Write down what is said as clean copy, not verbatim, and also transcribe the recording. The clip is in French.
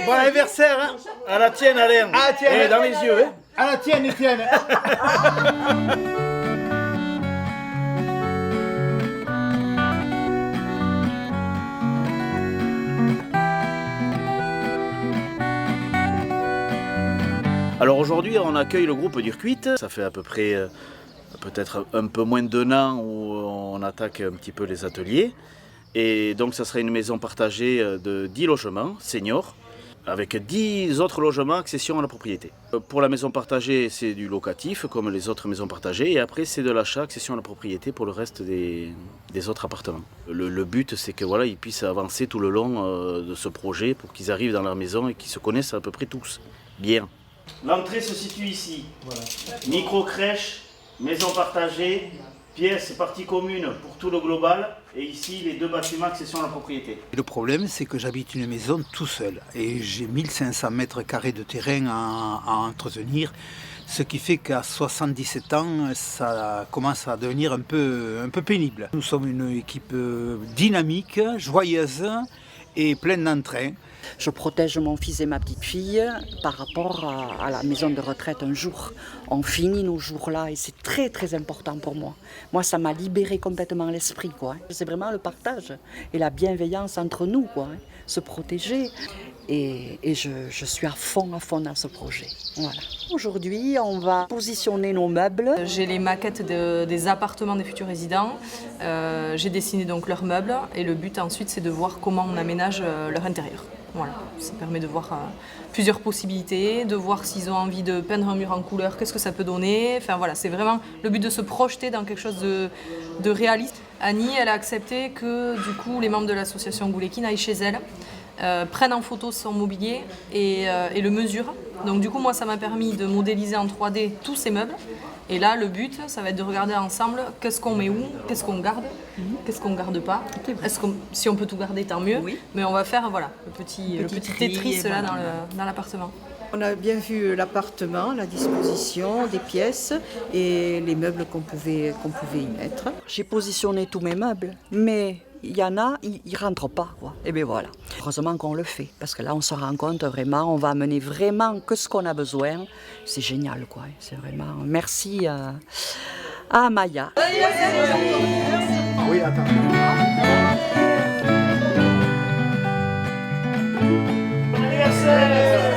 Bon anniversaire, hein. À la tienne, Alain. À la tienne. Dans les yeux, hein. À la tienne, Étienne. Alors aujourd'hui, on accueille le groupe d'Urquit. Ça fait à peu près peut-être un peu moins d'1 an où on attaque un petit peu les ateliers. Et donc ça sera une maison partagée de 10 logements seniors, avec 10 autres logements accession à la propriété. Pour la maison partagée, c'est du locatif, comme les autres maisons partagées, et après c'est de l'achat, accession à la propriété pour le reste des autres appartements. Le but, c'est que voilà, ils puissent avancer tout le long de ce projet pour qu'ils arrivent dans leur maison et qu'ils se connaissent à peu près tous bien. L'entrée se situe ici. Voilà. Micro-crèche, maison partagée, pièces, partie commune pour tout le global, et ici les 2 bâtiments accession à la propriété. Le problème, c'est que j'habite une maison tout seul et j'ai 1500 mètres carrés de terrain à entretenir, ce qui fait qu'à 77 ans, ça commence à devenir un peu pénible. Nous sommes une équipe dynamique, joyeuse et pleine d'entrain. Je protège mon fils et ma petite fille par rapport à la maison de retraite un jour. On finit nos jours là et c'est très très important pour moi. Moi, ça m'a libéré complètement l'esprit, quoi. C'est vraiment le partage et la bienveillance entre nous, quoi. Se protéger. Et je suis à fond dans ce projet. Voilà. Aujourd'hui, on va positionner nos meubles. J'ai les maquettes des appartements des futurs résidents. J'ai dessiné donc leurs meubles et le but ensuite, c'est de voir comment on aménage leur intérieur. Voilà, ça permet de voir plusieurs possibilités, de voir s'ils ont envie de peindre un mur en couleur, qu'est-ce que ça peut donner. Enfin voilà, c'est vraiment le but de se projeter dans quelque chose de réaliste. Annie, elle a accepté que du coup les membres de l'association Goulékin aillent chez elle, prennent en photo son mobilier et le mesurent. Donc du coup moi ça m'a permis de modéliser en 3D tous ces meubles. Et là, le but, ça va être de regarder ensemble qu'est-ce qu'on met où, qu'est-ce qu'on garde, qu'est-ce qu'on garde pas. Si on peut tout garder, tant mieux. Oui. Mais on va faire voilà, le petit Tetris là dans l'appartement. On a bien vu l'appartement, la disposition des pièces et les meubles qu'on pouvait y mettre. J'ai positionné tous mes meubles, mais il y en a, ils ne rentrent pas, quoi. Et bien voilà. Heureusement qu'on le fait, parce que là, on se rend compte vraiment, on va amener vraiment que ce qu'on a besoin. C'est génial, quoi. C'est vraiment... Merci à Maya. Oui, attends. Bon anniversaire.